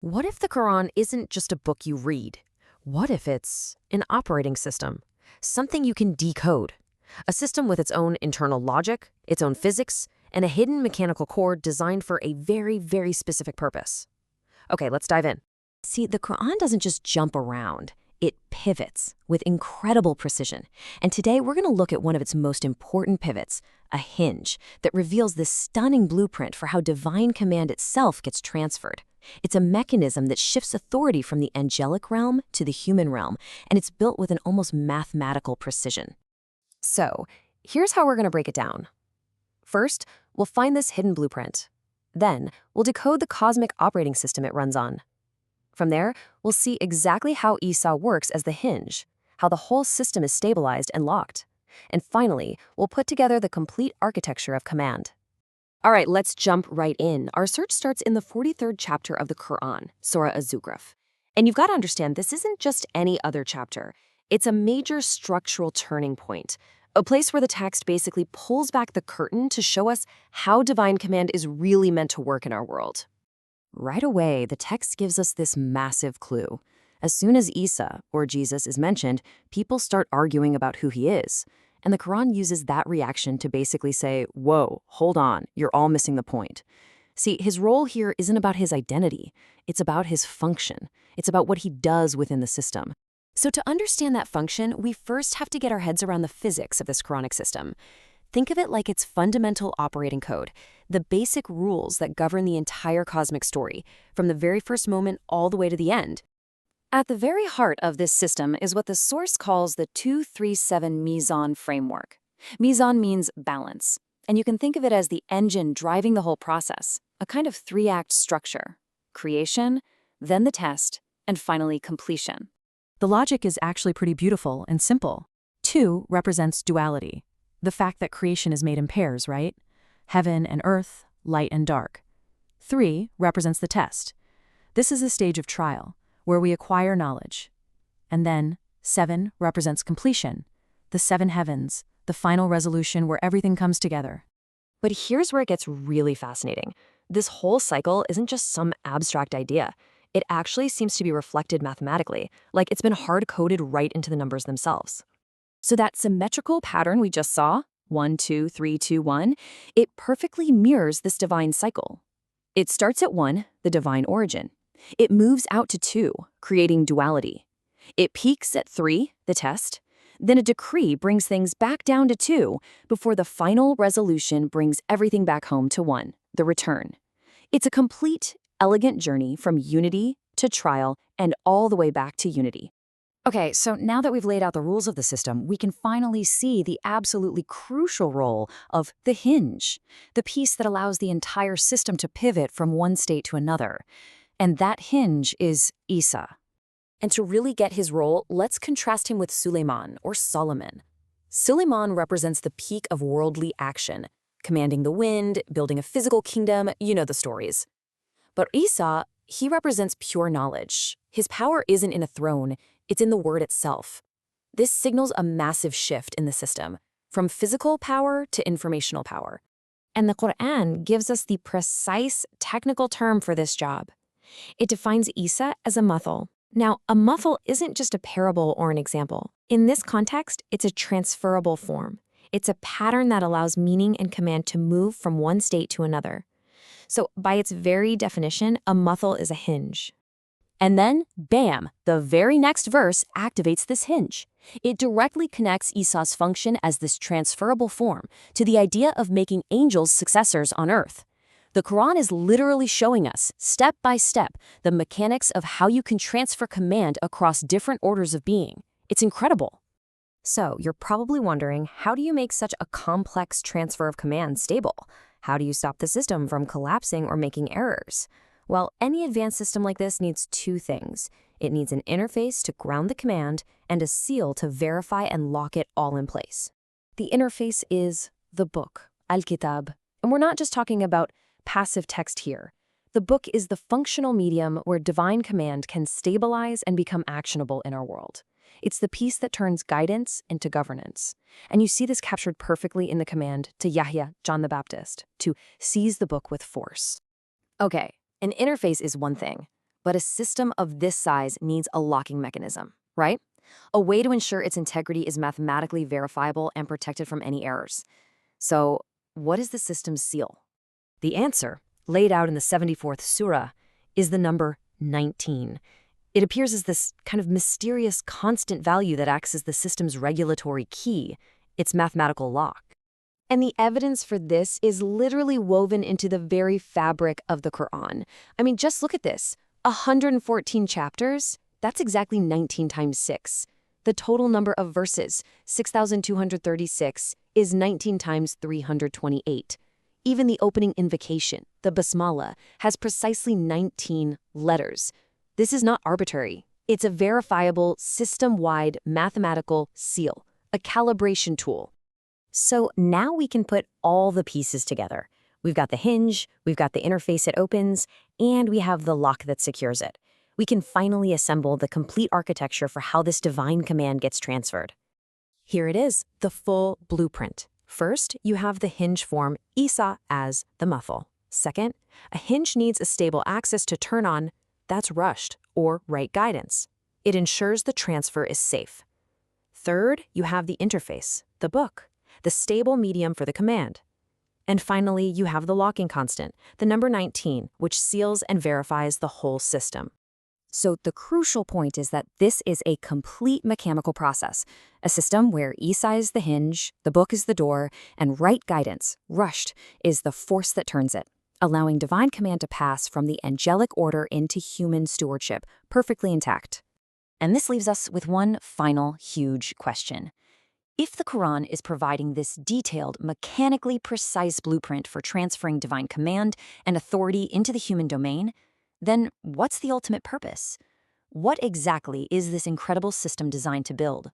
What if the Quran isn't just a book you read? What if it's an operating system? Something you can decode? A system with its own internal logic, its own physics, and a hidden mechanical core designed for a very, very specific purpose. Okay, let's dive in. See, the Quran doesn't just jump around. It pivots with incredible precision. And today we're going to look at one of its most important pivots, a hinge, that reveals this stunning blueprint for how divine command itself gets transferred. It's a mechanism that shifts authority from the angelic realm to the human realm, and it's built with an almost mathematical precision. So, here's how we're going to break it down. First, we'll find this hidden blueprint. Then, we'll decode the cosmic operating system it runs on. From there, we'll see exactly how ʿīsā works as the hinge, how the whole system is stabilized and locked. And finally, we'll put together the complete architecture of command. All right, let's jump right in. Our search starts in the 43rd chapter of the Qur'an, Surah Az-Zukhruf. And you've got to understand, this isn't just any other chapter. It's a major structural turning point, a place where the text basically pulls back the curtain to show us how divine command is really meant to work in our world. Right away, the text gives us this massive clue. As soon as Isa, or Jesus, is mentioned, people start arguing about who he is. And the Quran uses that reaction to basically say, whoa, hold on, you're all missing the point. See, his role here isn't about his identity. It's about his function. It's about what he does within the system. So to understand that function, we first have to get our heads around the physics of this Quranic system. Think of it like its fundamental operating code, the basic rules that govern the entire cosmic story, from the very first moment all the way to the end. At the very heart of this system is what the source calls the 237 Mizan framework. Mizan means balance, and you can think of it as the engine driving the whole process, a kind of three-act structure: creation, then the test, and finally completion. The logic is actually pretty beautiful and simple. 2 represents duality, the fact that creation is made in pairs, right? Heaven and earth, light and dark. 3 represents the test. This is a stage of trial, where we acquire knowledge. And then 7 represents completion, the 7 heavens, the final resolution where everything comes together. But here's where it gets really fascinating. This whole cycle isn't just some abstract idea. It actually seems to be reflected mathematically, like it's been hard-coded right into the numbers themselves. So that symmetrical pattern we just saw, 1, 2, 3, 2, 1, it perfectly mirrors this divine cycle. It starts at 1, the divine origin. It moves out to 2, creating duality. It peaks at 3, the test. Then a decree brings things back down to 2, before the final resolution brings everything back home to 1, the return. It's a complete, elegant journey from unity to trial and all the way back to unity. Okay, so now that we've laid out the rules of the system, we can finally see the absolutely crucial role of the hinge, the piece that allows the entire system to pivot from one state to another. And that hinge is ʿīsā. And to really get his role, let's contrast him with Suleiman, or Solomon. Suleiman represents the peak of worldly action, commanding the wind, building a physical kingdom, you know the stories. But ʿīsā, he represents pure knowledge. His power isn't in a throne, it's in the word itself. This signals a massive shift in the system, from physical power to informational power. And the Qur'an gives us the precise technical term for this job. It defines ʿīsā as a mathal. Now, a mathal isn't just a parable or an example. In this context, it's a transferable form. It's a pattern that allows meaning and command to move from one state to another. So, by its very definition, a mathal is a hinge. And then, bam, the very next verse activates this hinge. It directly connects ʿīsā's function as this transferable form to the idea of making angels successors on earth. The Quran is literally showing us, step by step, the mechanics of how you can transfer command across different orders of being. It's incredible. So, you're probably wondering, how do you make such a complex transfer of command stable? How do you stop the system from collapsing or making errors? Well, any advanced system like this needs 2 things. It needs an interface to ground the command and a seal to verify and lock it all in place. The interface is the book, al-Kitāb. And we're not just talking about passive text here. The book is the functional medium where divine command can stabilize and become actionable in our world. It's the piece that turns guidance into governance. And you see this captured perfectly in the command to Yaḥyā, John the Baptist, to seize the book with force. Okay, an interface is one thing, But a system of this size needs a locking mechanism, right? A way to ensure its integrity is mathematically verifiable and protected from any errors. So, what is the system's seal? The answer, laid out in the 74th Surah, is the number 19. It appears as this kind of mysterious constant value that acts as the system's regulatory key, its mathematical lock. And the evidence for this is literally woven into the very fabric of the Qur'an. I mean, just look at this. 114 chapters, that's exactly 19 times 6. The total number of verses, 6,236, is 19 times 328. Even the opening invocation, the basmala, has precisely 19 letters. This is not arbitrary. It's a verifiable, system-wide mathematical seal, a calibration tool. So now we can put all the pieces together. We've got the hinge, we've got the interface it opens, and we have the lock that secures it. We can finally assemble the complete architecture for how this divine command gets transferred. Here it is, the full blueprint. First, you have the hinge form ʿīsā as the mathal. Second, a hinge needs a stable axis to turn on. That's rushed, or right guidance. It ensures the transfer is safe. Third, you have the interface, the book, the stable medium for the command. And finally, you have the locking constant, the number 19, which seals and verifies the whole system. So the crucial point is that this is a complete mechanical process, a system where ʿīsā is the hinge, the book is the door, and right guidance, rushed, is the force that turns it, allowing divine command to pass from the angelic order into human stewardship, perfectly intact. And this leaves us with one final huge question. If the Quran is providing this detailed, mechanically precise blueprint for transferring divine command and authority into the human domain, then what's the ultimate purpose? What exactly is this incredible system designed to build?